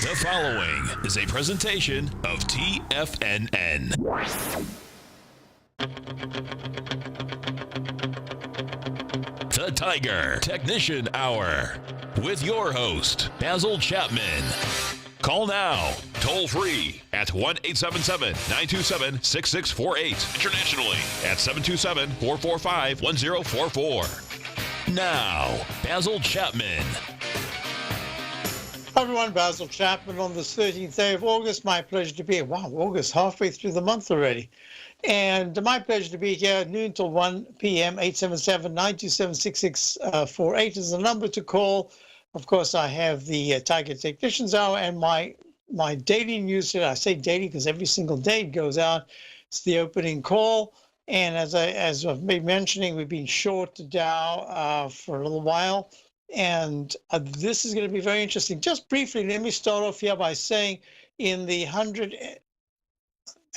The following is a presentation of TFNN. The Tiger Technician Hour with your host, Basil Chapman. Call now, toll free at 1-877-927-6648. Internationally at 727-445-1044. Now, Basil Chapman. Hi everyone, Basil Chapman on this 13th day of August. My pleasure to be here. Wow, August, halfway through the month already. And my pleasure to be here noon till 1 p.m. 877-927-6648 is the number to call. Of course, I have the Tiger Technicians Hour and my daily newsletter. I say daily because every single day it goes out. It's the opening call. And as I've been mentioning, we've been short the Dow for a little while. And this is going to be very interesting. Just briefly, let me start off here by saying in the 100,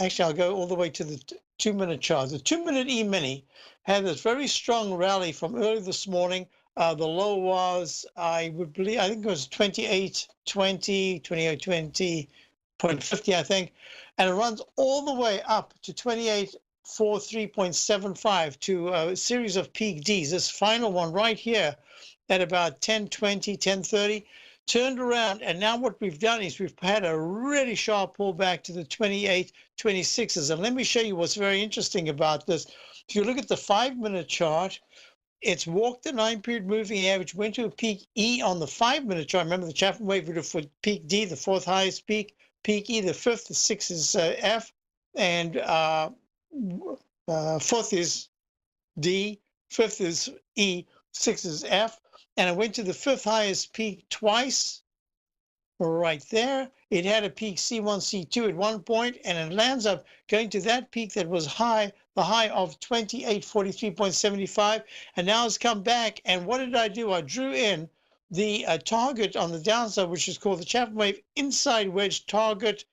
actually, I'll go all the way to the 2-minute chart. The 2-minute E-mini had this very strong rally from early this morning. The low was, I think it was 28.20.50, I think. And it runs all the way up to 28.43.75 to a series of peak Ds. This final one right here at about 10:20, 10:30, turned around. And now what we've done is we've had a really sharp pullback to the 28.26s. And let me show you what's very interesting about this. If you look at the 5-minute chart, it's walked the 9-period moving average, went to a peak E on the 5-minute chart. Remember the Chapman wave would have for peak D, the fourth highest peak E, the fifth, the sixth is F, and fourth is D, fifth is E, sixth is F. And it went to the fifth highest peak twice, right there. It had a peak C1, C2 at one point, and it lands up going to that peak that was high, the high of 28.43.75, and now it's come back. And what did I do? I drew in the target on the downside, which is called the Chapman wave inside wedge target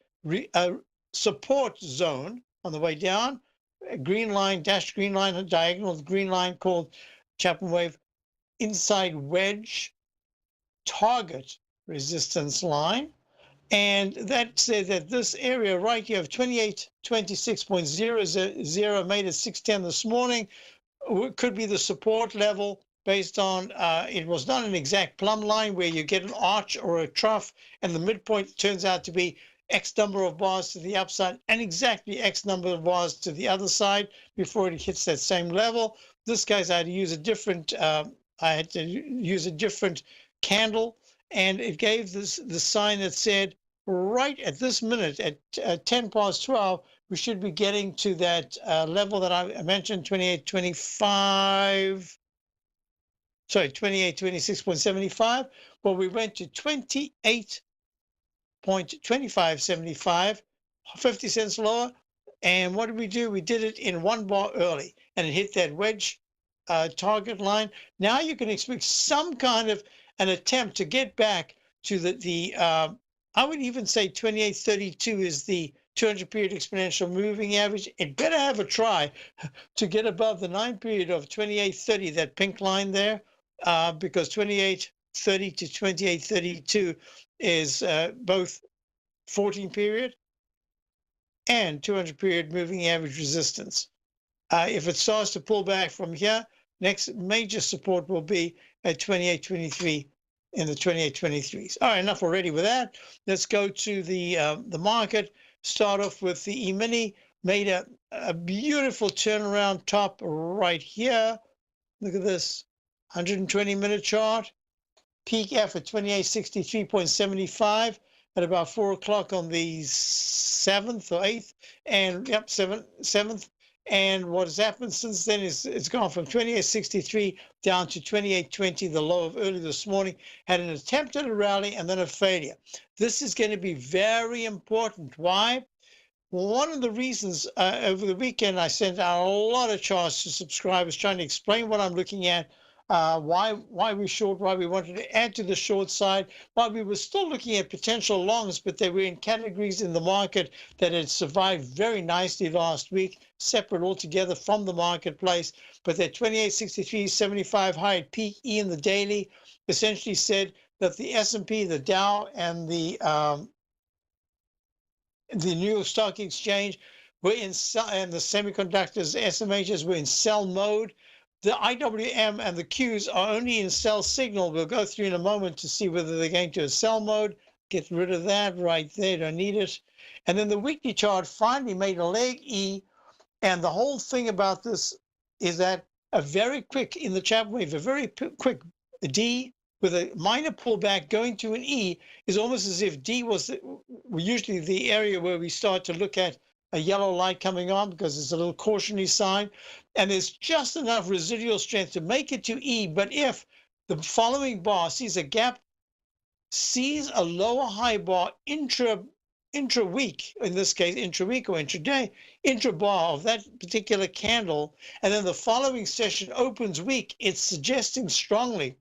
support zone on the way down. A green line, dashed green line, a diagonal green line called Chapman wave inside wedge target resistance line. And that said that this area right here of 28.26.00 made at 6:10 this morning could be the support level based on, it was not an exact plumb line where you get an arch or a trough and the midpoint turns out to be X number of bars to the upside and exactly X number of bars to the other side before it hits that same level. This guy's I had to use a different candle, and it gave the sign that said right at this minute at 10 past 12, we should be getting to that level that I mentioned, 28.26.75. Well, we went to 28.2575, 50 cents lower. And what did we do? We did it in 1 bar early, and it hit that wedge target line. Now you can expect some kind of an attempt to get back to the I would even say 28.32 is the 200-period exponential moving average. It better have a try to get above the 9-period of 28.30, that pink line there, because 28.30 to 28.32 is both 14-period and 200-period moving average resistance. If it starts to pull back from here, next major support will be at 28.23 in the 28.23s. All right, enough already with that. Let's go to the market. Start off with the E-mini. Made a beautiful turnaround top right here. Look at this 120-minute chart. Peak F at 28.63.75 at about 4 o'clock on the 7th or 8th. And yep, 7th. And what has happened since then is it's gone from 28.63 down to 28.20, the low of early this morning. Had an attempt at a rally and then a failure. This is going to be very important. Why? Well, one of the reasons over the weekend I sent out a lot of charts to subscribers trying to explain what I'm looking at, why we short, why we wanted to add to the short side, why we were still looking at potential longs, but they were in categories in the market that had survived very nicely last week, separate altogether from the marketplace. But that 28.63.75 high at peak E in the daily essentially said that the S&P, the Dow, and the New York Stock Exchange were in sell, and the semiconductors, SMHs, were in sell mode. The IWM and the Qs are only in sell signal. We'll go through in a moment to see whether they're going to a sell mode. Get rid of that right there. Don't need it. And then the weekly chart finally made a leg E. And the whole thing about this is that a very quick, in the Chapman wave, a very quick D with a minor pullback going to an E is almost as if D was usually the area where we start to look at a yellow light coming on because it's a little cautionary sign. And there's just enough residual strength to make it to E. But if the following bar sees a gap, sees a lower high bar intra-week, in this case, intra-week or intraday, intra-bar of that particular candle, and then the following session opens weak, it's suggesting strongly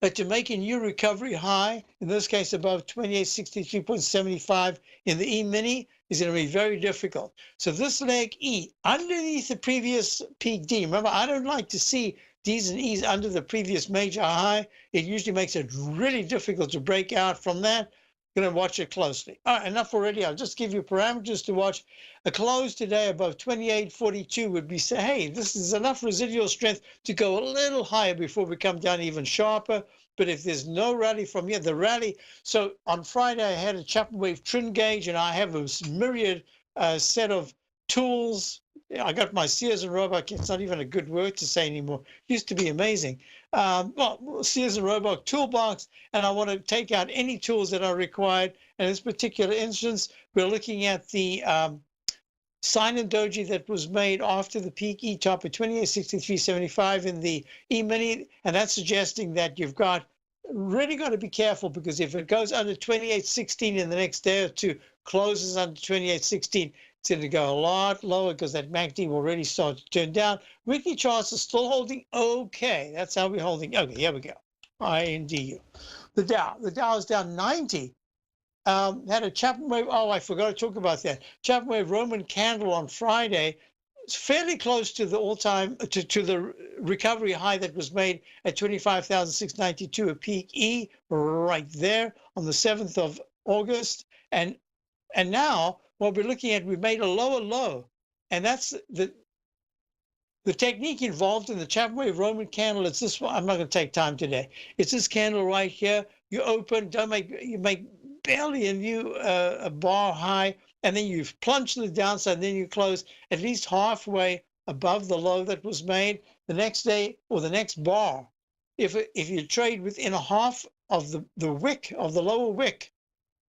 that to make a new recovery high, in this case above 2863.75 in the E-mini, is going to be very difficult. So this leg E, underneath the previous peak D, remember, I don't like to see Ds and Es under the previous major high. It usually makes it really difficult to break out from that. Going to watch it closely. All right, enough already. I'll just give you parameters to watch. A close today above 28.42 would be say, hey, this is enough residual strength to go a little higher before we come down even sharper. But if there's no rally from here, the rally. So on Friday, I had a Chapman wave trend gauge, and I have a myriad set of tools. I got my Sears and Roebuck. It's not even a good word to say anymore. It used to be amazing. Well, Sears and Roebuck toolbox, and I want to take out any tools that are required. And in this particular instance, we're looking at the sign and doji that was made after the peak E top at 2863.75 in the E-mini, and that's suggesting that you've really got to be careful, because if it goes under 28.16 in the next day or two, closes under 28.16, it's going to go a lot lower because that MACD will already start to turn down. Weekly charts are still holding okay. That's how we're holding. Okay, here we go. INDU. The Dow is down 90. Had a Chapman wave. Oh, I forgot to talk about that. Chapman wave Roman candle on Friday. It's fairly close to the all-time to the recovery high that was made at 25,692, a peak E right there on the 7th of August. And now what we're looking at, we've made a lower low, and that's the technique involved in the Chapman wave Roman candle. It's this one. I'm not going to take time today. It's this candle right here. You open, you make barely a bar high, and then you plunge to the downside, and then you close at least halfway above the low that was made the next day or the next bar. If you trade within a half of the wick, of the lower wick,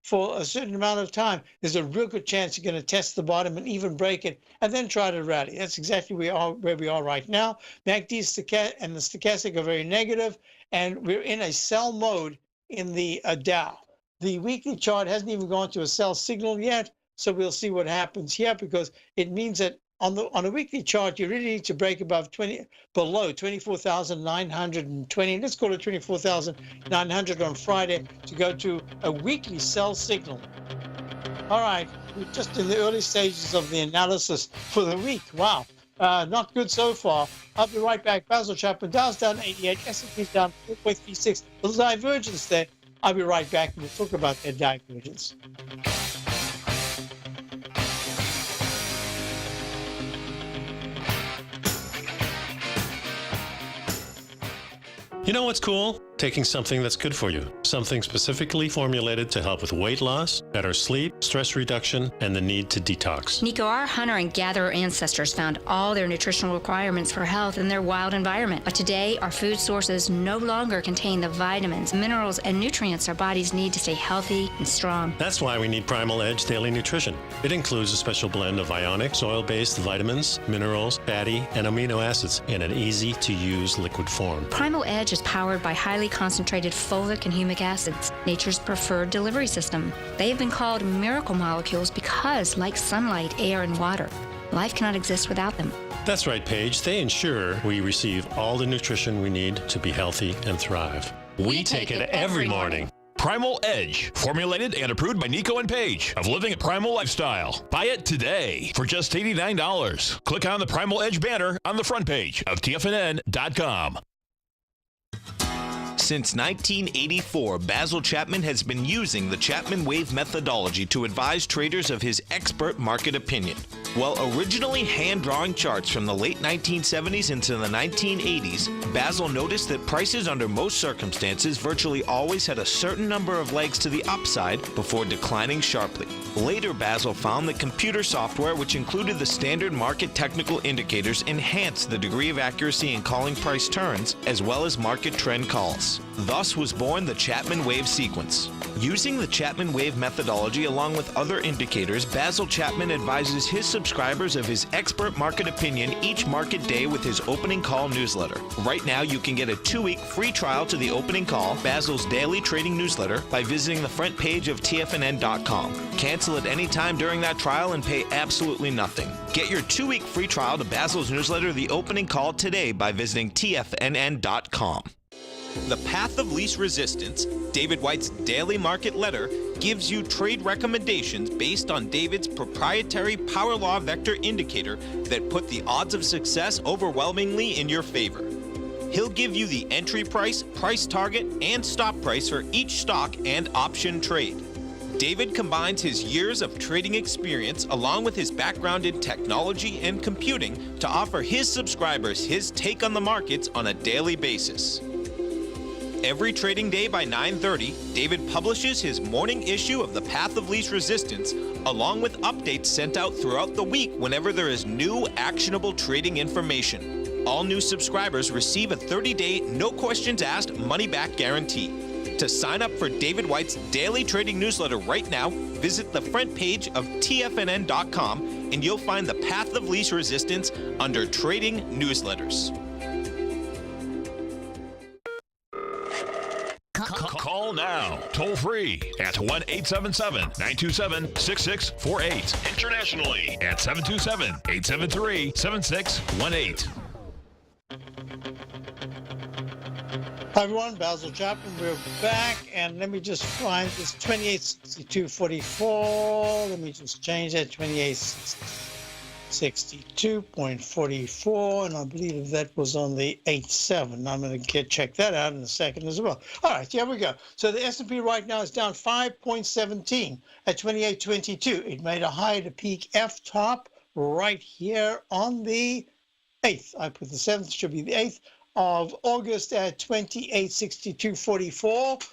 for a certain amount of time, there's a real good chance you're going to test the bottom and even break it, and then try to rally. That's exactly where we are right now. MACD and the stochastic are very negative, and we're in a sell mode in the Dow. The weekly chart hasn't even gone to a sell signal yet, so we'll see what happens here, because it means that on a weekly chart, you really need to break below 24,920. Let's call it 24,900 on Friday to go to a weekly sell signal. All right, we're just in the early stages of the analysis for the week. Wow, not good so far. I'll be right back. Basil Chapman, Dow's down 88, S&P's down 4.36. Little divergence there. I'll be right back, and we'll talk about that divergence. You know what's cool? Taking something that's good for you. Something specifically formulated to help with weight loss, better sleep, stress reduction, and the need to detox. Nico, our hunter and gatherer ancestors found all their nutritional requirements for health in their wild environment. But today, our food sources no longer contain the vitamins, minerals, and nutrients our bodies need to stay healthy and strong. That's why we need Primal Edge Daily Nutrition. It includes a special blend of ionic, soil-based vitamins, minerals, fatty, and amino acids in an easy-to-use liquid form. Primal Edge is powered by highly concentrated folic and humic acids, nature's preferred delivery system. They have been called miracle molecules because, like sunlight, air, and water, life cannot exist without them. That's right, Paige. They ensure we receive all the nutrition we need to be healthy and thrive. We take it every morning. Primal Edge, formulated and approved by Nico and Paige of Living a Primal Lifestyle. Buy it today for just $89. Click on the Primal Edge banner on the front page of TFNN.com. Since 1984, Basil Chapman has been using the Chapman Wave methodology to advise traders of his expert market opinion. While originally hand-drawing charts from the late 1970s into the 1980s, Basil noticed that prices under most circumstances virtually always had a certain number of legs to the upside before declining sharply. Later, Basil found that computer software, which included the standard market technical indicators, enhanced the degree of accuracy in calling price turns, as well as market trend calls. Thus was born the Chapman Wave sequence. Using the Chapman Wave methodology along with other indicators, Basil Chapman advises his subscribers of his expert market opinion each market day with his opening call newsletter. Right now, you can get a 2-week free trial to the opening call, Basil's daily trading newsletter, by visiting the front page of TFNN.com. Cancel at any time during that trial and pay absolutely nothing. Get your 2-week free trial to Basil's newsletter, The Opening Call, today by visiting TFNN.com. The Path of Least Resistance, David White's daily market letter, gives you trade recommendations based on David's proprietary power law vector indicator that put the odds of success overwhelmingly in your favor. He'll give you the entry price, price target, and stop price for each stock and option trade. David combines his years of trading experience along with his background in technology and computing to offer his subscribers his take on the markets on a daily basis. Every trading day by 9:30, David publishes his morning issue of The Path of Least Resistance, along with updates sent out throughout the week whenever there is new actionable trading information. All new subscribers receive a 30-day, no questions asked, money-back guarantee. To sign up for David White's daily trading newsletter right now, visit the front page of TFNN.com and you'll find The Path of Least Resistance under Trading Newsletters. Call now, toll free at 1-877-927-6648. Internationally at 727-873-7618. Hi everyone, Basil Chapman. We're back, and let me just find this 2862.44. Let me just change that 2862.44, and I believe that was on the 8.7. I'm going to check that out in a second as well. All right, here we go. So the S&P right now is down 5.17 at 2822. It made a high to peak F top right here on the 8th. I put the 7th, should be the 8th of August at 2862.44,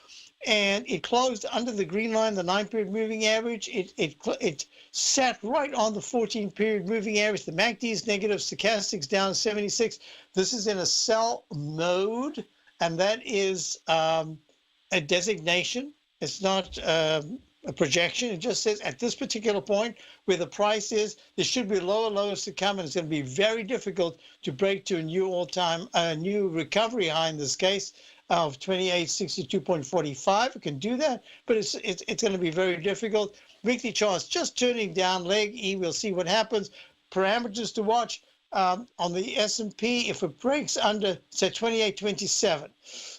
and it closed under the green line, the 9-period moving average. It sat right on the 14-period moving average. The MACD is negative, stochastics down 76. This is in a sell mode, and that is a designation. It's not a projection. It just says at this particular point where the price is, there should be lower lows to come, and it's going to be very difficult to break to a new all-time, new recovery high in this case of 2862.45. It can do that, but it's going to be very difficult. Weekly charts just turning down, leg E. We'll see what happens. Parameters to watch on the S&P, if it breaks under, say, 2827.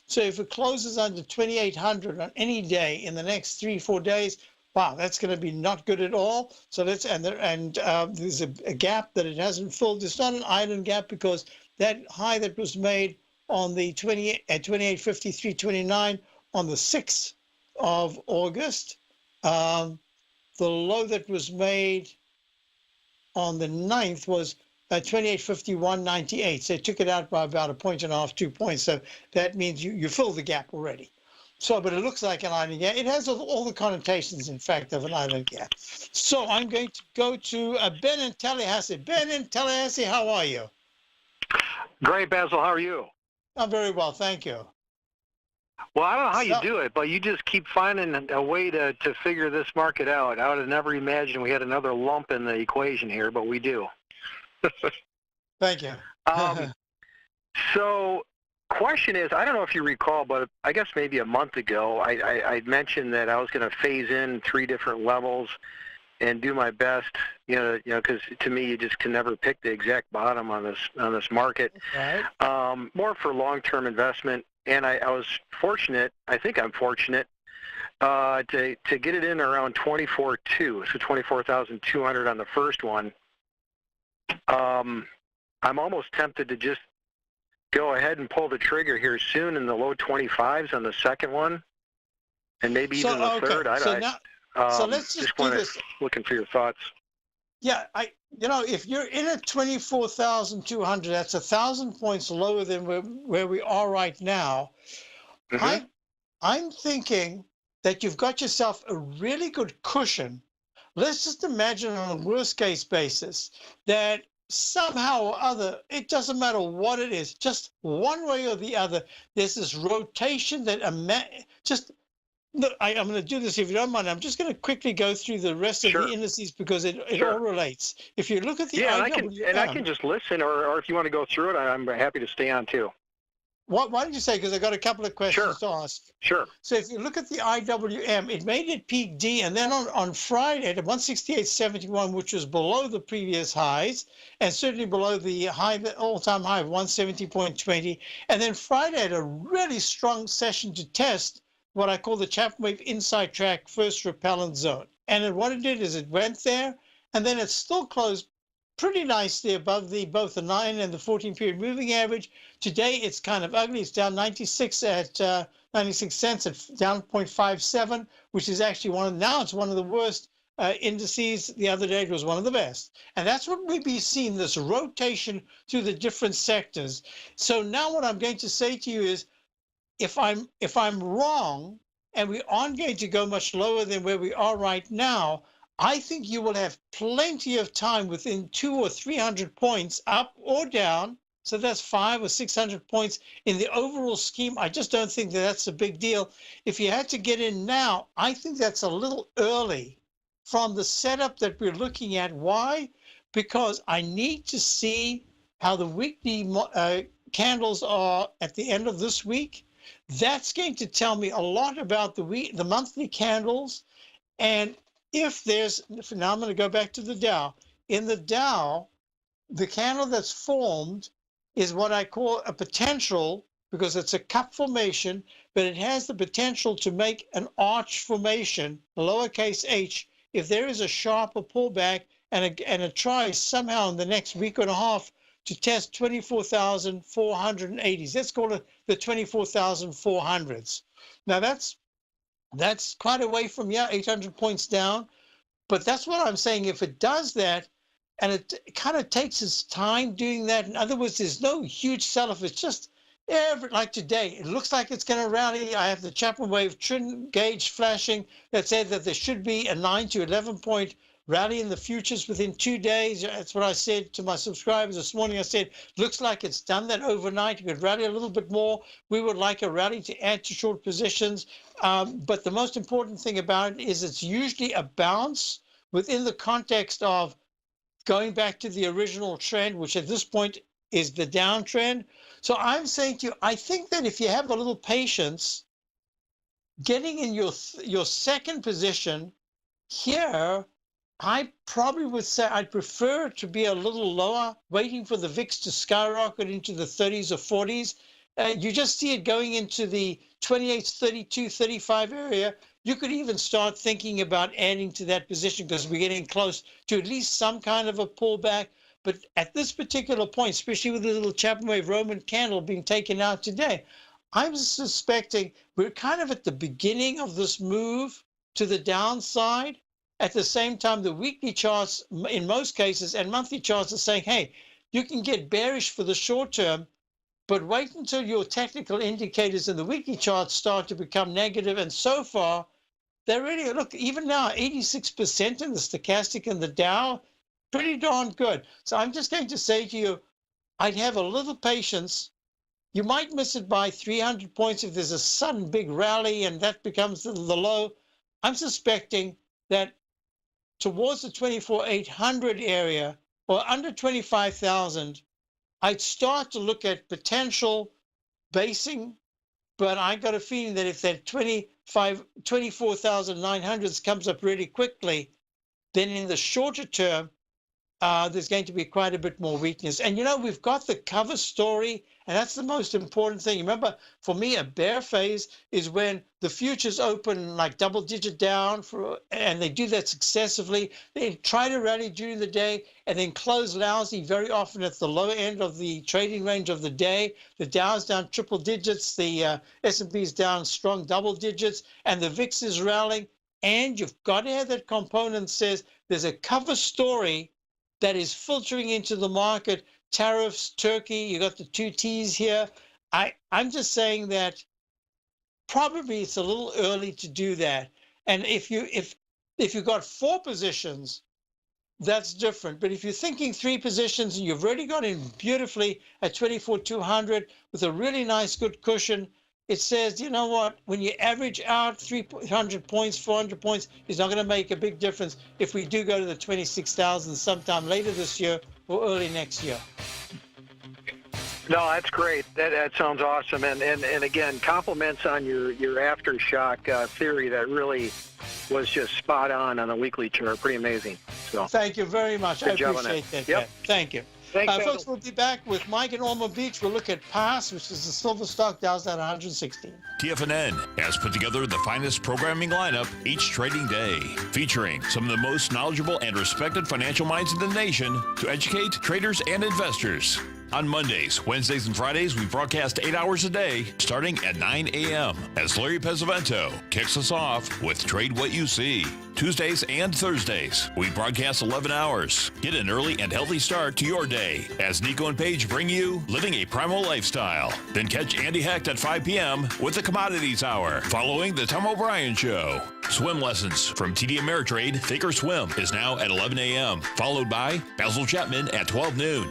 So if it closes under 2800 on any day in the next 3-4 days, wow, that's going to be not good at all. So there's a gap that it hasn't filled. It's not an island gap because that high that was made on the 2853.29 on the 6th of August, the low that was made on the 9th was 2851.98. So it took it out by about 1.5, 2 points. So that means you fill the gap already. So, but it looks like an island gap. It has all the connotations, in fact, of an island gap. So I'm going to go to Ben in Tallahassee. Ben in Tallahassee, how are you? Great, Basil. How are you? I'm very well, thank you. Well, I don't know how you do it, but you just keep finding a way to figure this market out. I would have never imagined we had another lump in the equation here, but we do. Thank you. So, question is, I don't know if you recall, but I guess maybe a month ago, I mentioned that I was going to phase in 3 different levels and do my best, because to me, you just can never pick the exact bottom on this market. Right. More for long-term investment, and I was fortunate. I think I'm fortunate to get it in around 24.2, so 24,200 on the first one. I'm almost tempted to just go ahead and pull the trigger here soon in the low 25s on the second one, and maybe even the third. So let's just do this. Looking for your thoughts. Yeah, if you're in at 24,200, that's 1,000 points lower than where we are right now. Mm-hmm. I'm thinking that you've got yourself a really good cushion. Let's just imagine on a worst case basis that somehow or other, it doesn't matter what it is, just one way or the other, there's this rotation that look, I'm going to do this if you don't mind. I'm just going to quickly go through the rest of the indices because it all relates. If you look at the IWM, and I can just listen, or if you want to go through it, I'm happy to stay on too. Why don't you say, because I got a couple of questions to ask. Sure. So if you look at the IWM, it made it peak D, and then on Friday at 168.71, which was below the previous highs, and certainly below the all-time high of 170.20. And then Friday had a really strong session to test what I call the Chapman Wave Inside Track First Repellent Zone. And what it did is it went there, and then it still closed pretty nicely above both the 9 and the 14-period moving average. Today, it's kind of ugly. It's down 96 cents, at down 0.57, which is actually now it's one of the worst indices. The other day, it was one of the best. And that's what we've been seeing, this rotation through the different sectors. So now what I'm going to say to you is, if I'm wrong and we aren't going to go much lower than where we are right now, I think you will have plenty of time within 200 or 300 points up or down. So that's 500 or 600 points in the overall scheme. I just don't think that's a big deal. If you had to get in now, I think that's a little early from the setup that we're looking at. Why? Because I need to see how the weekly candles are at the end of this week. That's going to tell me a lot about the monthly candles. And now I'm going to go back to the Dow. In the Dow, the candle that's formed is what I call a potential, because it's a cup formation, but it has the potential to make an arch formation, lowercase h, if there is a sharper pullback and a try somehow in the next week and a half to test 24,480s. Let's call it the 24,400s. Now that's quite a way from 800 points down, but that's what I'm saying. If it does that, and it kind of takes its time doing that, in other words, there's no huge sell-off. It's just like today, it looks like it's going to rally. I have the Chapman Wave trend gauge flashing that said that there should be a 9 to 11 point rally in the futures within 2 days. That's what I said to my subscribers this morning. I said, looks like it's done that overnight. It could rally a little bit more. We would like a rally to add to short positions. But the most important thing about it is it's usually a bounce within the context of going back to the original trend, which at this point is the downtrend. So I'm saying to you, I think that if you have a little patience, getting in your second position here, I probably would say I'd prefer to be a little lower, waiting for the VIX to skyrocket into the 30s or 40s. You just see it going into the 28, 32, 35 area. You could even start thinking about adding to that position because we're getting close to at least some kind of a pullback. But at this particular point, especially with the little Chapman Wave Roman candle being taken out today, I'm suspecting we're kind of at the beginning of this move to the downside. At the same time, the weekly charts, in most cases, and monthly charts are saying, hey, you can get bearish for the short term, but wait until your technical indicators in the weekly charts start to become negative. And so far, they're really, look, even now, 86% in the stochastic and the Dow, pretty darn good. So I'm just going to say to you, I'd have a little patience. You might miss it by 300 points if there's a sudden big rally and that becomes the low. I'm suspecting that towards the 24,800 area or under 25,000, I'd start to look at potential basing, but I got a feeling that if that 24,900 comes up really quickly, then in the shorter term, there's going to be quite a bit more weakness. And, we've got the cover story, and that's the most important thing. Remember, for me, a bear phase is when the futures open like double-digit down, and they do that successively. They try to rally during the day and then close lousy very often at the low end of the trading range of the day. The Dow's down triple digits, the S&P's down strong double digits, and the VIX is rallying. And you've got to have that component that says there's a cover story that is filtering into the market. Tariffs, Turkey, you got the two T's here. I'm just saying that probably it's a little early to do that. And if you got 4 positions, that's different. But if you're thinking 3 positions and you've already got in beautifully at 24,200 with a really nice good cushion, it says, you know what, when you average out 300 points, 400 points, it's not going to make a big difference if we do go to the 26,000 sometime later this year or early next year. No, that's great. That sounds awesome. And again, compliments on your aftershock theory. That really was just spot on a weekly chart. Pretty amazing. So thank you very much. I appreciate that. Yep. Thank you. Thanks, folks, we'll be back with Mike in Ormond Beach. We'll look at PASS, which is the silver stock. Dow's at 116. TFNN has put together the finest programming lineup each trading day, featuring some of the most knowledgeable and respected financial minds in the nation to educate traders and investors. On Mondays, Wednesdays, and Fridays, we broadcast 8 hours a day, starting at 9 a.m. as Larry Pesavento kicks us off with Trade What You See. Tuesdays and Thursdays, we broadcast 11 hours. Get an early and healthy start to your day as Nico and Paige bring you Living a Primal Lifestyle. Then catch Andy Hecht at 5 p.m. with the Commodities Hour, following the Tom O'Brien Show. Swim lessons from TD Ameritrade Think or Swim is now at 11 a.m., followed by Basil Chapman at 12 noon.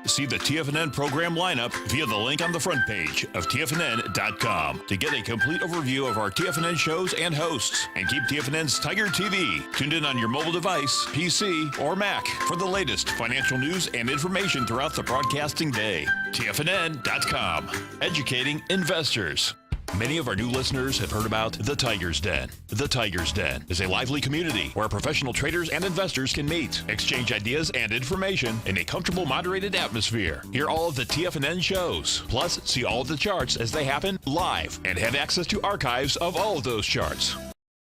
See the TFNN program lineup via the link on the front page of TFNN.com to get a complete overview of our TFNN shows and hosts. And keep TFNN's Tiger TV tuned in on your mobile device, PC, or Mac for the latest financial news and information throughout the broadcasting day. TFNN.com, educating investors. Many of our new listeners have heard about The Tiger's Den. The Tiger's Den is a lively community where professional traders and investors can meet, exchange ideas and information in a comfortable, moderated atmosphere. Hear all of the TFNN shows, plus see all of the charts as they happen live and have access to archives of all of those charts.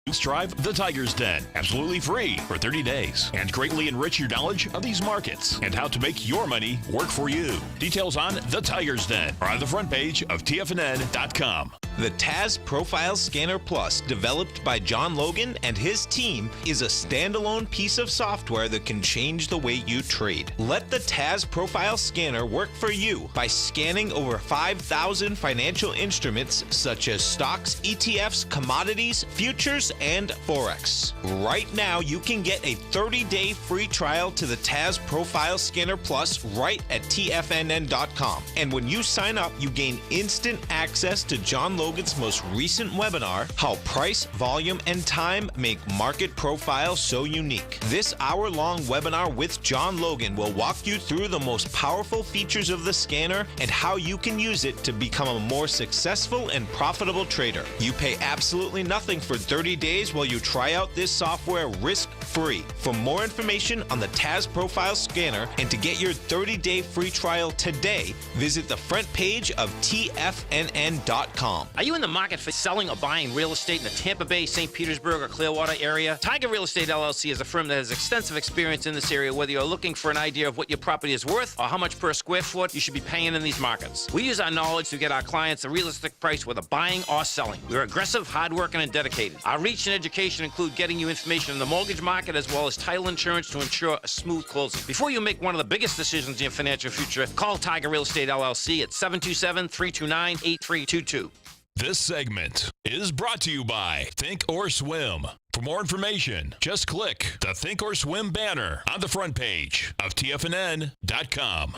Strive The Tiger's Den, absolutely free for 30 days, and greatly enrich your knowledge of these markets and how to make your money work for you. Details on The Tiger's Den are on the front page of TFNN.com. The TAS Profile Scanner Plus, developed by John Logan and his team, is a standalone piece of software that can change the way you trade. Let the TAS Profile Scanner work for you by scanning over 5,000 financial instruments such as stocks, ETFs, commodities, futures, and Forex. Right now, you can get a 30-day free trial to the TAS Profile Scanner Plus right at TFNN.com. And when you sign up, you gain instant access to John Logan's most recent webinar, How Price, Volume, and Time Make Market Profile So Unique. This hour-long webinar with John Logan will walk you through the most powerful features of the scanner and how you can use it to become a more successful and profitable trader. You pay absolutely nothing for 30 days while you try out this software risk-free. For more information on the TAS Profile Scanner and to get your 30-day free trial today, visit the front page of TFNN.com. Are you in the market for selling or buying real estate in the Tampa Bay, St. Petersburg, or Clearwater area? Tiger Real Estate LLC is a firm that has extensive experience in this area. Whether you're looking for an idea of what your property is worth or how much per square foot you should be paying in these markets, we use our knowledge to get our clients a realistic price whether buying or selling. We're aggressive, hardworking, and dedicated. Our reach and education include getting you information in the mortgage market as well as title insurance to ensure a smooth closing. Before you make one of the biggest decisions in your financial future, call Tiger Real Estate LLC at 727-329-8322. This segment is brought to you by Think or Swim. For more information, just click the Think or Swim banner on the front page of TFNN.com.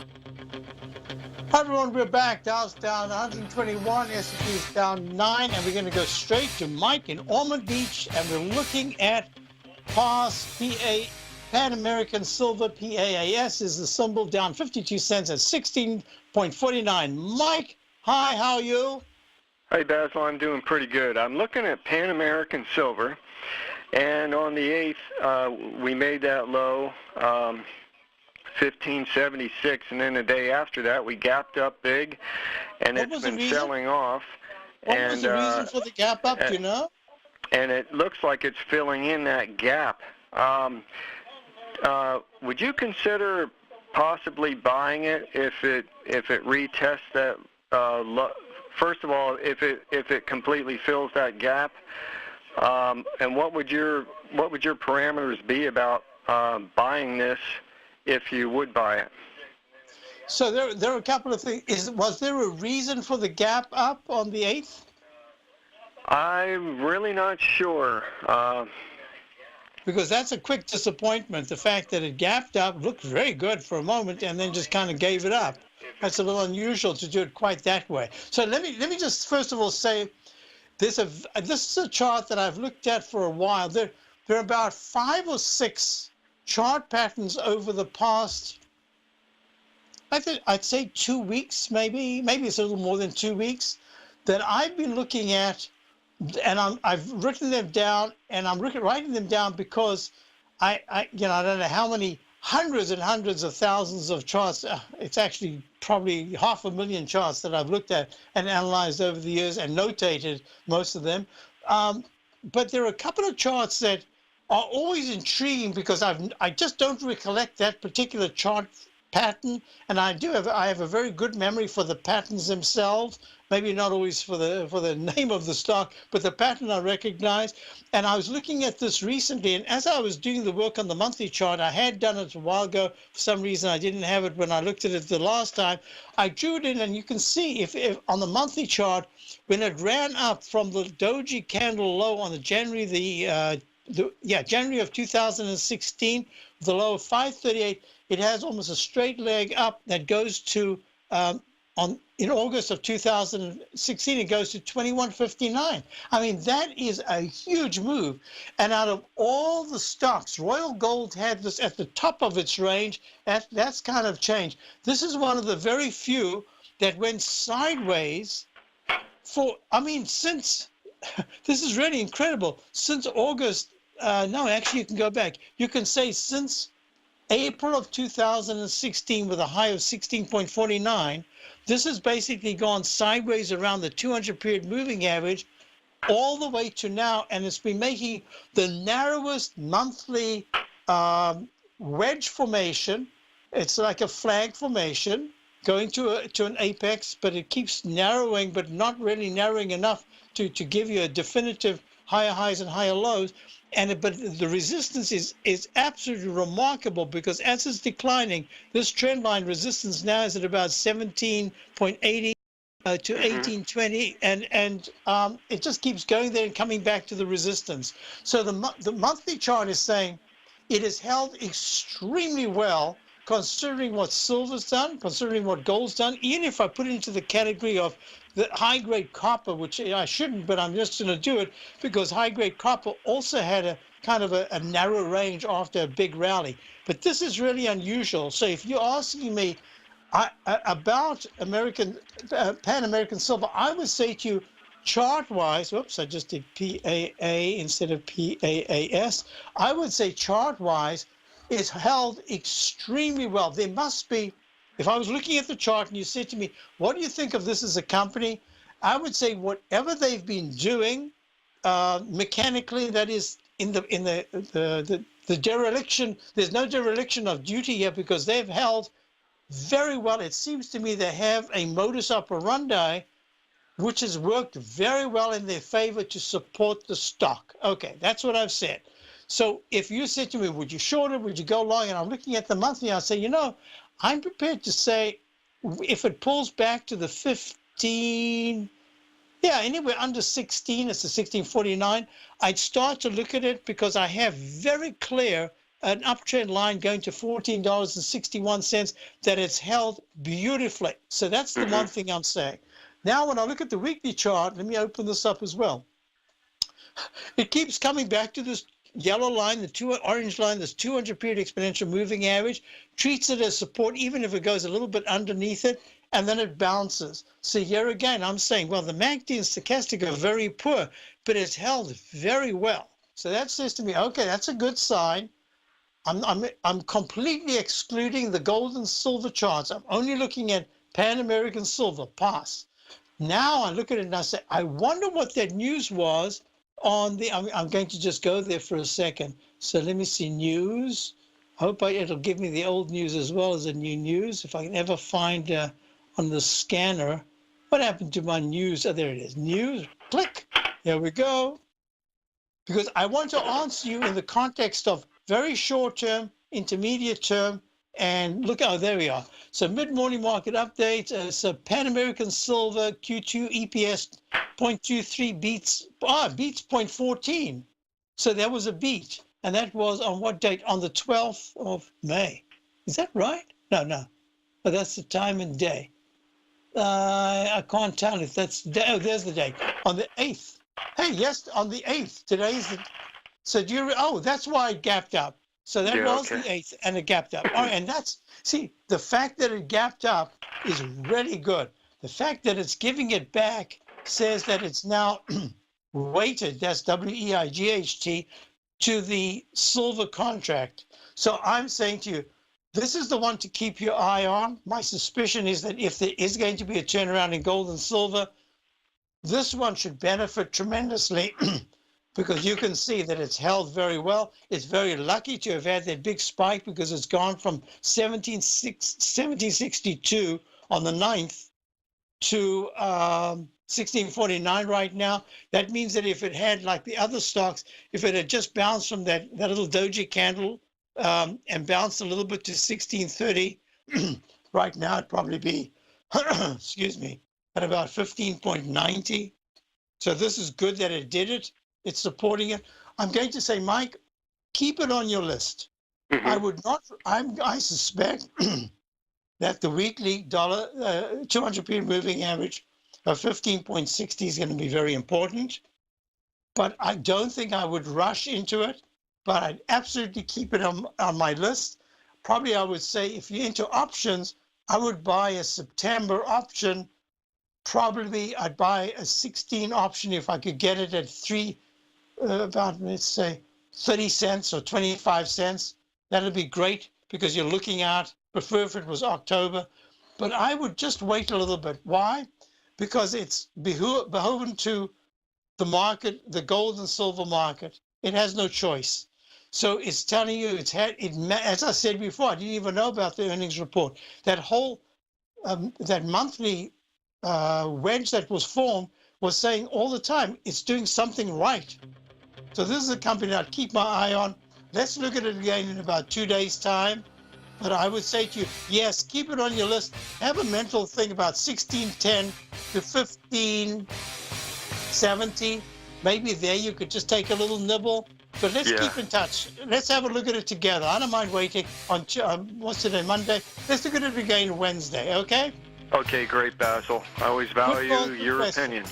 Hi everyone, we're back. Dow's down 121, S&P's down 9, and we're going to go straight to Mike in Ormond Beach, and we're looking at PAS, Pan American Silver, PAAS is the symbol, down 52 cents at 16.49. Mike, hi, how are you? Hey, Basil, I'm doing pretty good. I'm looking at Pan American Silver, and on the 8th, we made that low. 1576, and then the day after that we gapped up big, and What it's was the been reason? selling off. What and was the reason for the gap up? Do you know? And it looks like it's filling in that gap. Would you consider possibly buying it if it retests that? First of all, if it completely fills that gap, and what would your parameters be about buying this if you would buy it? So there are a couple of things. Was there a reason for the gap up on the 8th? I'm really not sure. Because that's a quick disappointment. The fact that it gapped up, looked very good for a moment, and then just kind of gave it up. That's a little unusual to do it quite that way. So let me just first of all say, this is a chart that I've looked at for a while. There are about 5 or 6 chart patterns over the past, I'd say 2 weeks, maybe it's a little more than 2 weeks, that I've been looking at, and I've written them down, and I'm writing them down because I don't know how many hundreds and hundreds of thousands of charts. It's actually probably 500,000 charts that I've looked at and analyzed over the years and notated most of them. But there are a couple of charts that are always intriguing because I just don't recollect that particular chart pattern, and I have a very good memory for the patterns themselves. Maybe not always for the name of the stock, but the pattern I recognize. And I was looking at this recently, and as I was doing the work on the monthly chart, I had done it a while ago. For some reason, I didn't have it when I looked at it the last time. I drew it in, and you can see if on the monthly chart, when it ran up from the doji candle low on the January January of 2016, the low of 538, it has almost a straight leg up that goes to in August of 2016, it goes to 2159. I mean, that is a huge move. And out of all the stocks, Royal Gold had this at the top of its range. That's kind of changed. This is one of the very few that went sideways since, this is really incredible. Since August, no, actually you can go back. You can say since April of 2016 with a high of 16.49, this has basically gone sideways around the 200-period moving average all the way to now, and it's been making the narrowest monthly wedge formation. It's like a flag formation going to an apex, but it keeps narrowing, but not really narrowing enough to give you a definitive higher highs and higher lows. But the resistance is absolutely remarkable because as it's declining, this trend line resistance now is at about 17.80 to 1820, and it just keeps going there and coming back to the resistance. So the monthly chart is saying it has held extremely well considering what silver's done, considering what gold's done. Even if I put it into the category of the high-grade copper, which I shouldn't, but I'm just going to do it because high-grade copper also had a kind of a narrow range after a big rally. But this is really unusual. So if you're asking me about Pan American Silver, I would say to you, chart-wise, whoops, I just did PAA instead of PAAS. I would say chart-wise, it's held extremely well. There must be, if I was looking at the chart and you said to me, what do you think of this as a company? I would say whatever they've been doing mechanically, that is in the dereliction, there's no dereliction of duty here because they've held very well. It seems to me they have a modus operandi which has worked very well in their favor to support the stock. Okay, that's what I've said. So if you said to me, would you short it, would you go long? And I'm looking at the monthly, I say, I'm prepared to say if it pulls back to the 15, anywhere under 16, it's a 1649, I'd start to look at it because I have very clear an uptrend line going to $14.61 that it's held beautifully. So that's the one thing I'm saying. Now, when I look at the weekly chart, let me open this up as well. It keeps coming back to this yellow line, orange line, this 200-period exponential moving average, treats it as support even if it goes a little bit underneath it, and then it bounces. So here again, I'm saying, well, the MACD and stochastic are very poor, but it's held very well. So that says to me, okay, that's a good sign. I'm completely excluding the gold and silver charts. I'm only looking at Pan American Silver, pass. Now I look at it and I say, I wonder what that news was on the, I'm going to just go there for a second. So let me see news. Hope it'll give me the old news as well as the new news. If I can ever find on the scanner, what happened to my news? Oh, there it is. News, click. There we go. Because I want to answer you in the context of very short term, intermediate term, and look, oh, there we are. So mid-morning market update. So Pan American Silver Q2 EPS 0.23 beats 0.14. So there was a beat. And that was on what date? On the 12th of May. Is that right? No. But that's the time and day. I can't tell if that's, oh, there's the date. On the 8th. Hey, yes, on the 8th. Today's the, so do you, oh, that's why it gapped up. So that was the 8th and it gapped up. All right, and that's, see, the fact that it gapped up is really good. The fact that it's giving it back says that it's now weighted, that's WEIGHT, to the silver contract. So I'm saying to you, this is the one to keep your eye on. My suspicion is that if there is going to be a turnaround in gold and silver, this one should benefit tremendously because you can see that it's held very well. It's very lucky to have had that big spike because it's gone from 1762 on the 9th to 1649 right now. That means that if it had, like the other stocks, if it had just bounced from that little doji candle and bounced a little bit to 1630, right now it'd probably be, excuse me, at about 15.90. So this is good that it did it. It's supporting it. I'm going to say, Mike, keep it on your list. Mm-hmm. I would not, I suspect that the weekly dollar 200 period moving average of 15.60 is going to be very important. But I don't think I would rush into it, but I'd absolutely keep it on my list. Probably I would say if you're into options, I would buy a September option. Probably I'd buy a 16 option if I could get it at about, let's say, 30 cents or 25 cents. That'd be great because you're looking out, prefer if it was October. But I would just wait a little bit. Why? Because it's beholden to the market, the gold and silver market. It has no choice. So it's telling you, as I said before, I didn't even know about the earnings report. That whole, that monthly wedge that was formed was saying all the time, it's doing something right. So this is a company I'd keep my eye on. Let's look at it again in about 2 days' time. But I would say to you, yes, keep it on your list. Have a mental thing about 1610 to 1570. Maybe there you could just take a little nibble. But let's keep in touch. Let's have a look at it together. I don't mind waiting on, what's today, Monday? Let's look at it again Wednesday, okay? Okay, great, Basil. I always value your opinion.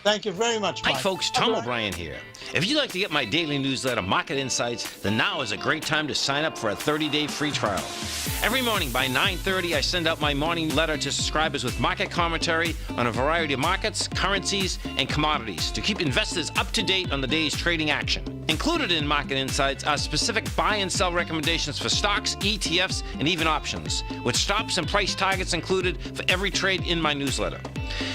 Thank you very much, Mike. Hi, folks. Tom O'Brien here. If you'd like to get my daily newsletter, Market Insights, then now is a great time to sign up for a 30-day free trial. Every morning by 9:30, I send out my morning letter to subscribers with market commentary on a variety of markets, currencies, and commodities to keep investors up to date on the day's trading action. Included in Market Insights are specific buy and sell recommendations for stocks, ETFs, and even options, with stops and price targets included for every trade in my newsletter.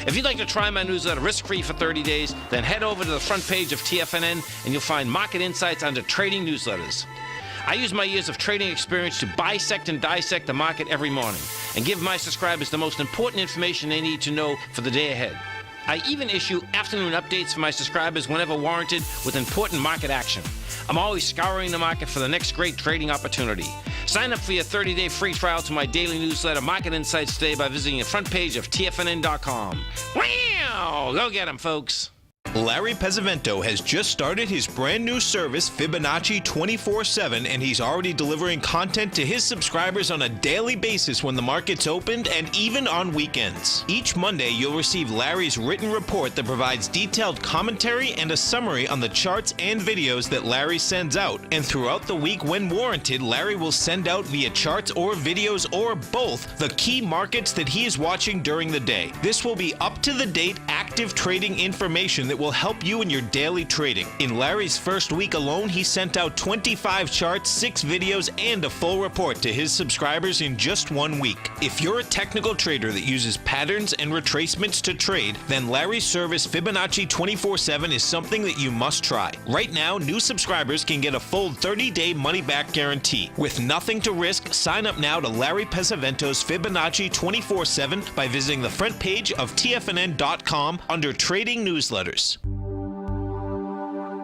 If you'd like to try my newsletter risk-free for 30 days, then head over to the front page of TFNN and you'll find Market Insights under Trading Newsletters. I use my years of trading experience to bisect and dissect the market every morning and give my subscribers the most important information they need to know for the day ahead. I even issue afternoon updates for my subscribers whenever warranted with important market action. I'm always scouring the market for the next great trading opportunity. Sign up for your 30-day free trial to my daily newsletter, Market Insights, today by visiting the front page of TFNN.com. Wow! Go get 'em, folks. Larry Pesavento has just started his brand new service, Fibonacci 24/7, and he's already delivering content to his subscribers on a daily basis when the market's opened and even on weekends. Each Monday, you'll receive Larry's written report that provides detailed commentary and a summary on the charts and videos that Larry sends out. And throughout the week, when warranted, Larry will send out via charts or videos or both the key markets that he is watching during the day. This will be up-to-the-date active trading information that will will help you in your daily trading. In Larry's first week alone, he sent out 25 charts, 6 videos, and a full report to his subscribers in just 1 week. If you're a technical trader that uses patterns and retracements to trade, then Larry's service Fibonacci 24/7 is something that you must try. Right now, new subscribers can get a full 30-day money-back guarantee. With nothing to risk, sign up now to Larry Pesavento's Fibonacci 24/7 by visiting the front page of TFNN.com under Trading Newsletters.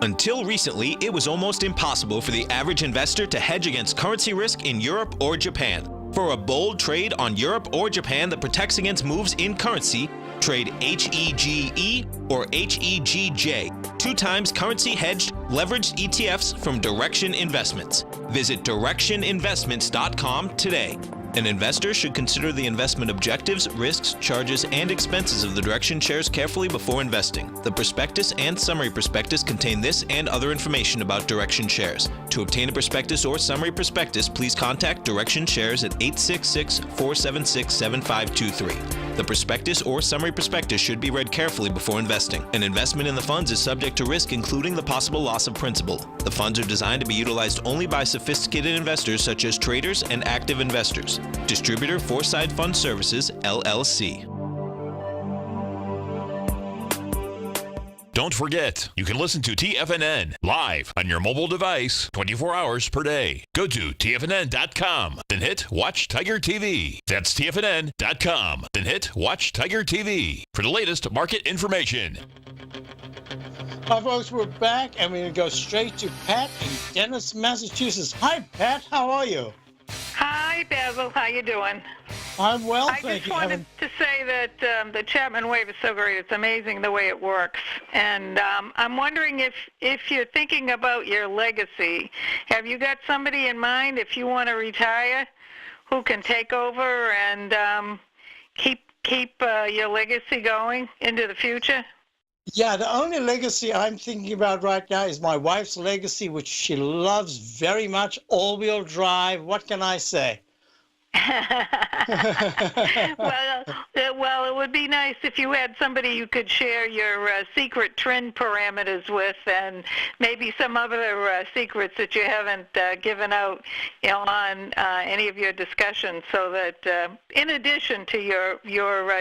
Until recently, it was almost impossible for the average investor to hedge against currency risk in Europe or Japan. For a bold trade on Europe or Japan that protects against moves in currency, trade HEGE or HEGJ, 2 times currency hedged leveraged ETFs from Direction Investments. Visit directioninvestments.com today. An investor should consider the investment objectives, risks, charges, and expenses of the Direction shares carefully before investing. The prospectus and summary prospectus contain this and other information about Direction shares. To obtain a prospectus or summary prospectus, please contact Direction shares at 866-476-7523. The prospectus or summary prospectus should be read carefully before investing. An investment in the funds is subject to risk, including the possible loss of principal. The funds are designed to be utilized only by sophisticated investors such as traders and active investors. Distributor Foreside Fund Services, LLC. Don't forget, you can listen to TFNN live on your mobile device 24 hours per day. Go to TFNN.com, then hit Watch Tiger TV. That's TFNN.com, then hit Watch Tiger TV for the latest market information. Hi, folks, we're back, and we're going to go straight to Pat in Dennis, Massachusetts. Hi, Pat. How are you? Hi, Basil. How you doing? I'm well, I thank just you. wanted to say that the Chapman wave is so great. It's amazing the way it works. And I'm wondering if you're thinking about your legacy. Have you got somebody in mind, if you want to retire, who can take over and keep your legacy going into the future? Yeah, the only legacy I'm thinking about right now is my wife's legacy, which she loves very much, all-wheel drive. What can I say? Well, it would be nice if you had somebody you could share your secret trend parameters with, and maybe some other secrets that you haven't given out, on any of your discussions. So that, in addition to your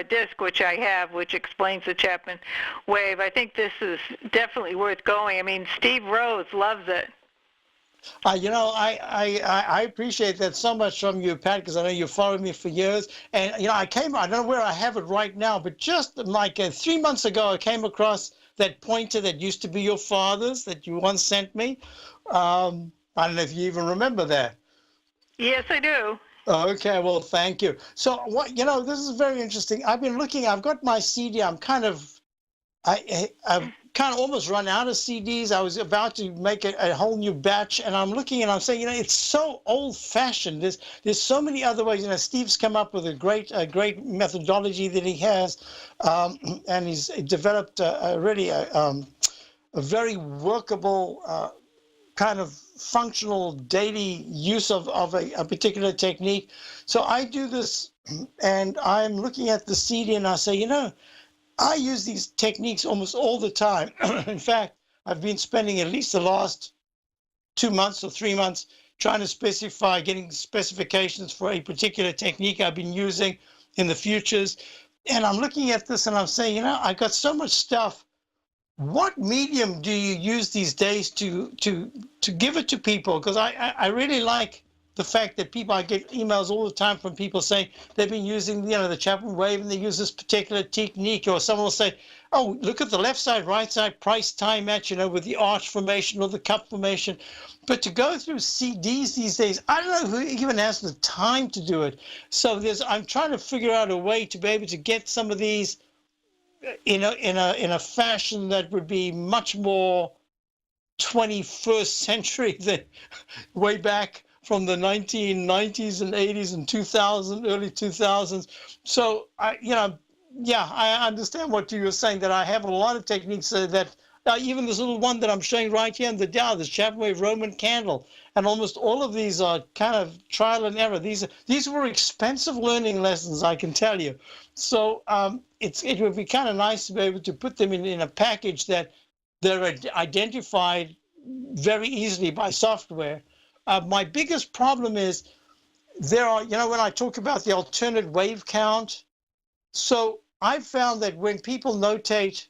disc, which I have, which explains the Chapman wave, I think this is definitely worth going. I mean, Steve Rose loves it. I appreciate that so much from you, Pat, because I know you followed me for years. And, I don't know where I have it right now, but just like 3 months ago, I came across that pointer that used to be your father's that you once sent me. I don't know if you even remember that. Yes, I do. Okay, well, thank you. So, this is very interesting. I've been looking, I've got my CD. I've kind of almost run out of CDs. I was about to make a whole new batch, and I'm looking and I'm saying, it's so old-fashioned. There's so many other ways. Steve's come up with a great methodology that he has, and he's developed a very workable kind of functional daily use of a particular technique. So I do this, and I'm looking at the CD, and I say, I use these techniques almost all the time. In fact, I've been spending at least the last 2 months or 3 months trying to getting specifications for a particular technique I've been using in the futures. And I'm looking at this and I'm saying, I got so much stuff. What medium do you use these days to give it to people? Because I really like the fact that I get emails all the time from people saying they've been using, the Chapman wave and they use this particular technique, or someone will say, oh, look at the left side, right side, price time match, with the arch formation or the cup formation. But to go through CDs these days, I don't know who even has the time to do it. So I'm trying to figure out a way to be able to get some of these in a fashion that would be much more 21st century than way back from the 1990s and 80s and 2000, early 2000s. So I understand what you were saying, that I have a lot of techniques that even this little one that I'm showing right here in the Dow, this Chapman Wave Roman candle, and almost all of these are kind of trial and error. These were expensive learning lessons, I can tell you. So it would be kind of nice to be able to put them in a package that they're identified very easily by software. My biggest problem is there are, when I talk about the alternate wave count, so I've found that when people notate,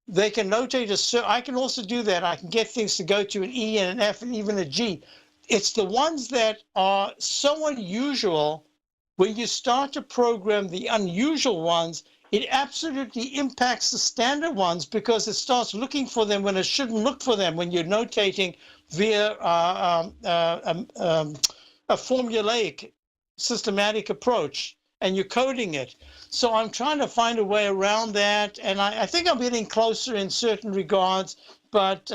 they can notate I can also do that. I can get things to go to an E and an F and even a G. It's the ones that are so unusual, when you start to program the unusual ones, it absolutely impacts the standard ones because it starts looking for them when it shouldn't look for them when you're notating via a formulaic systematic approach and you're coding it. So I'm trying to find a way around that, and I think I'm getting closer in certain regards. But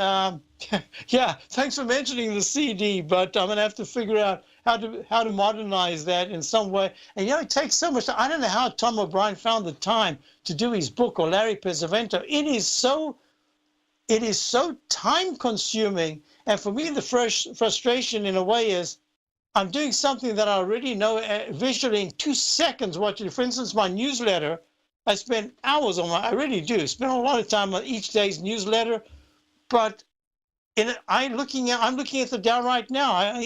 yeah, thanks for mentioning the CD. But I'm gonna have to figure out how to modernize that in some way. And it takes so much. I don't know how Tom O'Brien found the time to do his book, or Larry Pesavento. It is so time consuming. And for me, the frustration in a way is I'm doing something that I already know visually in 2 seconds watching. For instance, my newsletter, I spend hours on I really do spend a lot of time on each day's newsletter. But I'm looking at the Dow right now.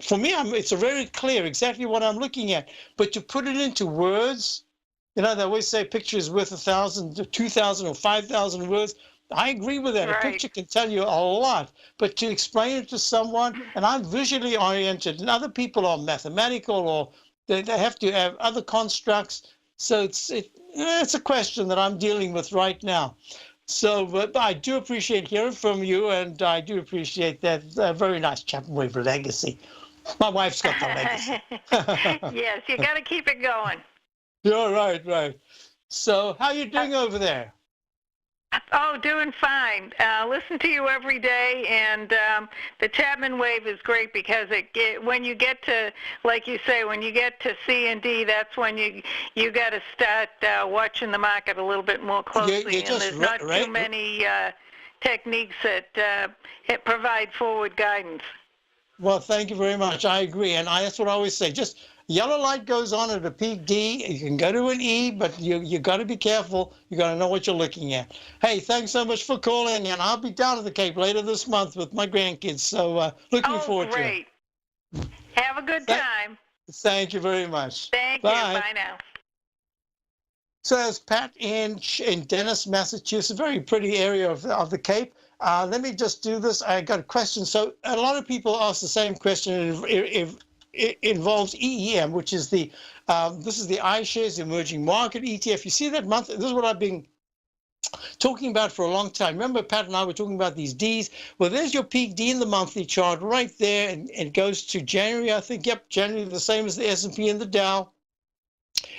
For me, it's very clear exactly what I'm looking at. But to put it into words, they always say a picture is worth 1,000, 2,000, or 5,000 words. I agree with that. Right. A picture can tell you a lot, but to explain it to someone, and I'm visually oriented, and other people are mathematical, or they have to have other constructs. So it's a question that I'm dealing with right now. So, but I do appreciate hearing from you, and I do appreciate that very nice Chapman Wave legacy. My wife's got the legacy. Yes, you got to keep it going. You're right. So, how are you doing over there? Oh, doing fine. Listen to you every day, and the Chapman Wave is great because when you get to, like you say, when you get to C and D, that's when you got to start watching the market a little bit more closely. And there's not too many techniques that provide forward guidance. Well, thank you very much. I agree, and that's what I always say. Just yellow light goes on at a peak D. You can go to an E, but you got to be careful. You got to know what you're looking at. Hey, thanks so much for calling, and I'll be down at the Cape later this month with my grandkids. So looking forward to it. Great. Have a good time. Thank you very much. Thank you. Bye now. So there's Pat in Dennis, Massachusetts, a very pretty area of the Cape. Let me just do this. I got a question. So a lot of people ask the same question. It involves EEM, which is this is the iShares Emerging Market ETF. You see that month? This is what I've been talking about for a long time. Remember, Pat and I were talking about these Ds. Well, there's your peak D in the monthly chart right there, and it goes to January, I think. Yep, January, the same as the S&P and the Dow.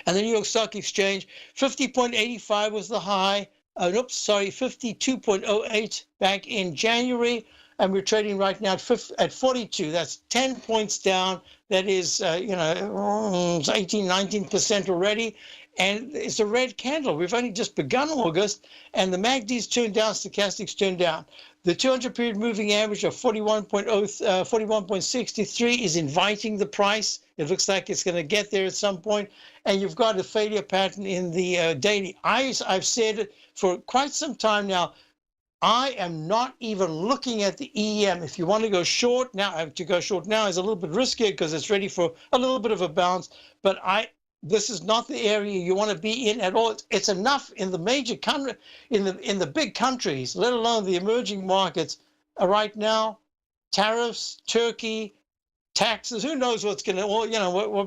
And the New York Stock Exchange, 50.85 was the high. 52.08 back in January. And we're trading right now at 42. That's 10 points down. That is, 18, 19% already. And it's a red candle. We've only just begun August, and the MACD's turned down, stochastics turned down. The 200-period moving average of 41.63 is inviting the price. It looks like it's going to get there at some point. And you've got a failure pattern in the daily. I've said for quite some time now, I am not even looking at the EM. If you want to go short now, to go short now is a little bit riskier because it's ready for a little bit of a bounce. But this is not the area you want to be in at all. It's enough in the major country, in the big countries, let alone the emerging markets. Right now, tariffs, Turkey, taxes. Who knows what's going to, what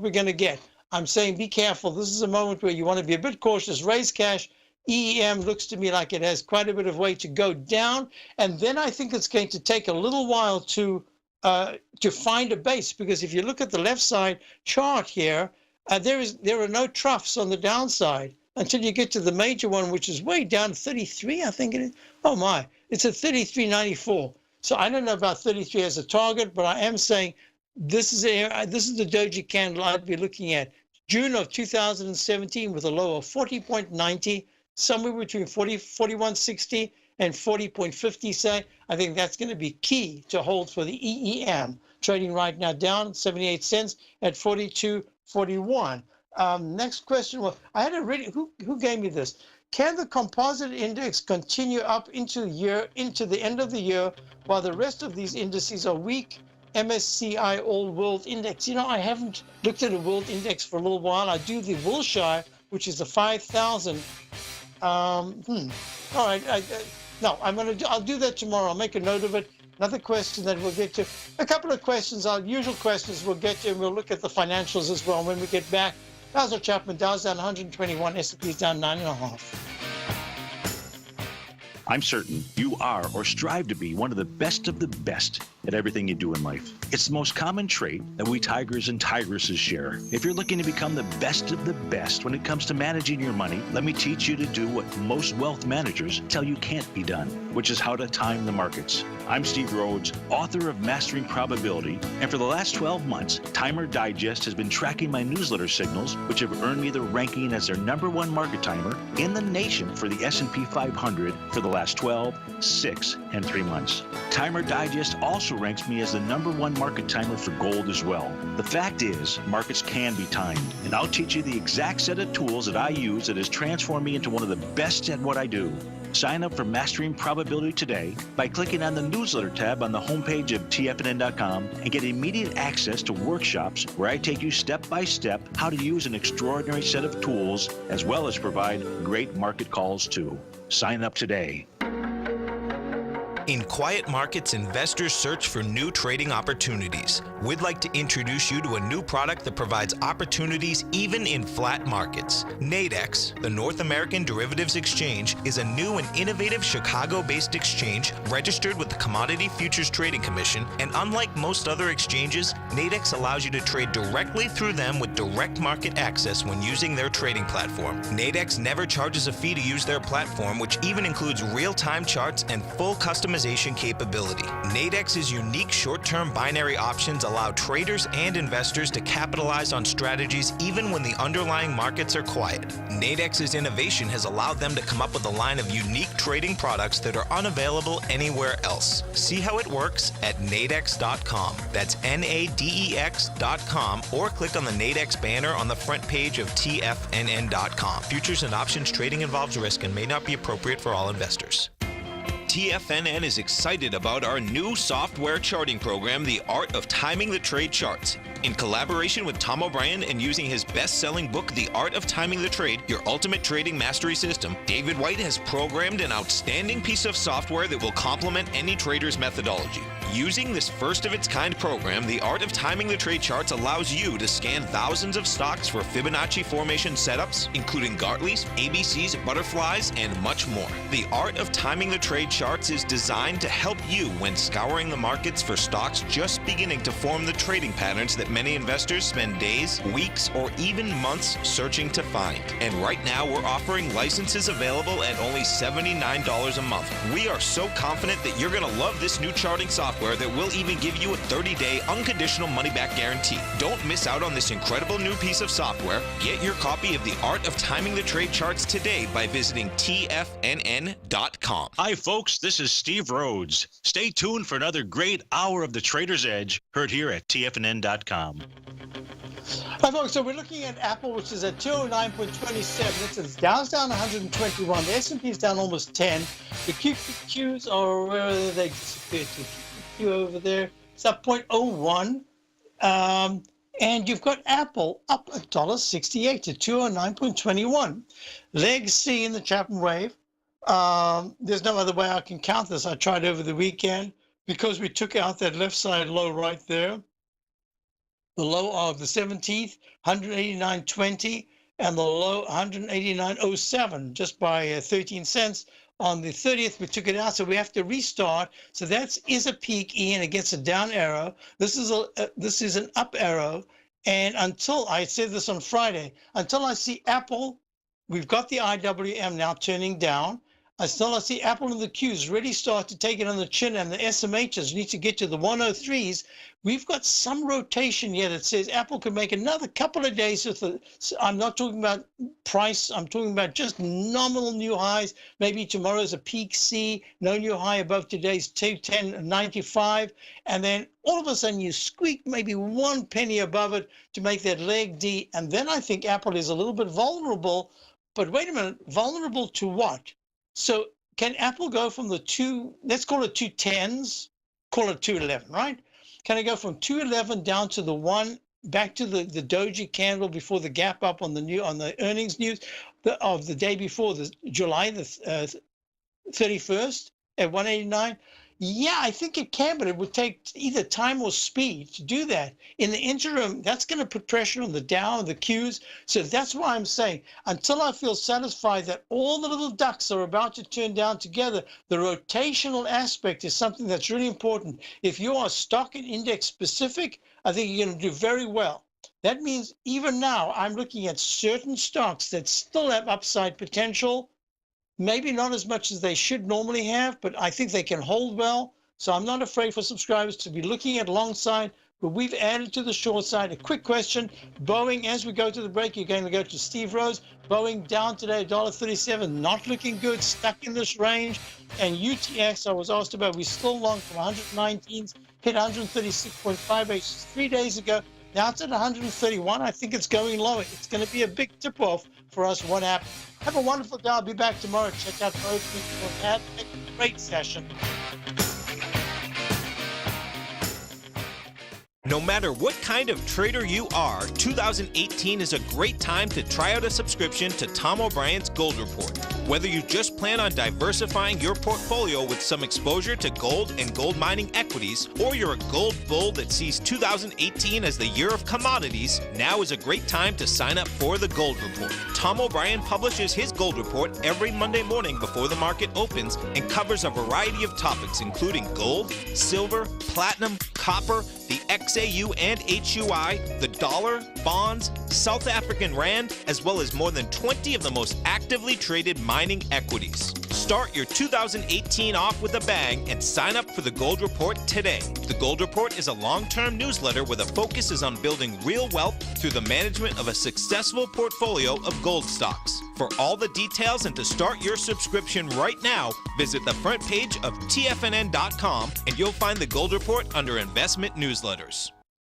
we're going to get. I'm saying be careful. This is a moment where you want to be a bit cautious. Raise cash. EEM looks to me like it has quite a bit of way to go down, and then I think it's going to take a little while to find a base, because if you look at the left side chart here, there are no troughs on the downside until you get to the major one, which is way down to 33, I think it is. Oh my, it's at 33.94. So I don't know about 33 as a target, but I am saying this is the doji candle I'd be looking at. June of 2017 with a low of 40.90. Somewhere between 41.60 and 40.50, say. I think that's going to be key to hold for the EEM. Trading right now down 78 cents at 42.41. Next question. Well, I had a really, who gave me this? Can the composite index continue up into the end of the year while the rest of these indices are weak? MSCI All World Index. You know, I haven't looked at a world index for a little while. I do the Wilshire, which is the 5,000. All right. No, I'll do that tomorrow. I'll make a note of it. Another question that we'll get to. A couple of questions, our usual questions we'll get to, and we'll look at the financials as well when we get back. Basil Chapman, Dow's down 121, S&P's down 9.5. I'm certain you are or strive to be one of the best at everything you do in life. It's the most common trait that we tigers and tigresses share. If you're looking to become the best of the best when it comes to managing your money, let me teach you to do what most wealth managers tell you can't be done, which is how to time the markets. I'm Steve Rhodes, author of Mastering Probability, and for the last 12 months, Timer Digest has been tracking my newsletter signals, which have earned me the ranking as their #1 market timer in the nation for the S&P 500 for the last 12, 6, and 3 months. Timer Digest also ranks me as the #1 market timer for gold as well. The fact is, markets can be timed, and I'll teach you the exact set of tools that I use that has transformed me into one of the best at what I do. Sign up for Mastering Probability today by clicking on the newsletter tab on the homepage of TFNN.com and get immediate access to workshops where I take you step by step how to use an extraordinary set of tools as well as provide great market calls too. Sign up today. In quiet markets, investors search for new trading opportunities. We'd like to introduce you to a new product that provides opportunities even in flat markets. Nadex, the North American Derivatives Exchange, is a new and innovative Chicago-based exchange registered with the Commodity Futures Trading Commission, and unlike most other exchanges, Nadex allows you to trade directly through them with direct market access when using their trading platform. Nadex never charges a fee to use their platform, which even includes real-time charts and full customization capability. Nadex's unique short-term binary options allow traders and investors to capitalize on strategies even when the underlying markets are quiet. Nadex's innovation has allowed them to come up with a line of unique trading products that are unavailable anywhere else. See how it works at nadex.com. That's NADEX.com, or click on the Nadex banner on the front page of TFNN.com. Futures and options trading involves risk and may not be appropriate for all investors. TFNN is excited about our new software charting program, The Art of Timing the Trade Charts. In collaboration with Tom O'Brien and using his best-selling book, The Art of Timing the Trade, Your Ultimate Trading Mastery System, David White has programmed an outstanding piece of software that will complement any trader's methodology. Using this first-of-its-kind program, The Art of Timing the Trade Charts allows you to scan thousands of stocks for Fibonacci formation setups, including Gartley's, ABC's, butterflies, and much more. The Art of Timing the Trade Charts is designed to help you when scouring the markets for stocks just beginning to form the trading patterns that many investors spend days, weeks, or even months searching to find. And right now, we're offering licenses available at only $79 a month. We are so confident that you're going to love this new charting software that will even give you a 30-day unconditional money-back guarantee. Don't miss out on this incredible new piece of software. Get your copy of The Art of Timing the Trade Charts today by visiting TFNN.com. Hi, folks. This is Steve Rhodes. Stay tuned for another great hour of The Trader's Edge, heard here at TFNN.com. Hi, folks. So we're looking at Apple, which is at 209.27. It's Dow's down 121. The S&P is down almost 10. The QQQs are, where they disappeared to? QQQ over there. It's up 0.01. And you've got Apple up $1.68 to 209.21. Leg C in the Chapman wave. There's no other way I can count this. I tried over the weekend because we took out that left side low right there. The low of the 17th, 189.20, and the low 189.07, just by 13 cents. On the 30th, we took it out, so we have to restart. So that is a peak, Ian, against a down arrow. This is an up arrow. And until, I said this on Friday, until I see Apple, we've got the IWM now turning down. I still see Apple and the Qs really start to take it on the chin, and the SMHs need to get to the 103s. We've got some rotation here that says Apple could make another couple of days with the, I'm not talking about price, I'm talking about just nominal new highs. Maybe tomorrow's a peak C, no new high above today's 210.95, and then all of a sudden you squeak maybe 1 penny above it to make that leg D, and then I think Apple is a little bit vulnerable. But wait a minute, vulnerable to what? So can Apple go from the let's call it 210s, call it 211, right? Can I go from 211 down to the 1, back to the doji candle before the gap up on the earnings news of the day before, the July the 31st at 189? Yeah, I think it can, but it would take either time or speed to do that. In the interim, that's going to put pressure on the Dow and the Qs. So that's why I'm saying, until I feel satisfied that all the little ducks are about to turn down together, the rotational aspect is something that's really important. If you are stock and index specific, I think you're going to do very well. That means even now, I'm looking at certain stocks that still have upside potential. Maybe not as much as they should normally have, but I think they can hold well. So I'm not afraid for subscribers to be looking at long side, but we've added to the short side. A quick question. Boeing, as we go to the break, you're going to go to Steve Rose. Boeing down today, $1.37, not looking good, stuck in this range. And UTX, I was asked about, we still long from 119s, hit 136.58 3 days ago. Now it's at 131. I think it's going lower. It's going to be a big tip-off for us. What happened? Have a wonderful day. I'll be back tomorrow. Check out both for that. A great session. No matter what kind of trader you are, 2018 is a great time to try out a subscription to Tom O'Brien's Gold Report. Whether you just plan on diversifying your portfolio with some exposure to gold and gold mining equities, or you're a gold bull that sees 2018 as the year of commodities, now is a great time to sign up for the Gold Report. Tom O'Brien publishes his Gold Report every Monday morning before the market opens and covers a variety of topics including gold, silver, platinum, copper, the XAU and HUI, the dollar, bonds, South African rand, as well as more than 20 of the most actively traded mining equities. Start your 2018 off with a bang and sign up for the Gold Report today. The Gold Report is a long-term newsletter where the focus is on building real wealth through the management of a successful portfolio of gold stocks. For all the details and to start your subscription right now, visit the front page of TFNN.com and you'll find the Gold Report under Investment Newsletters.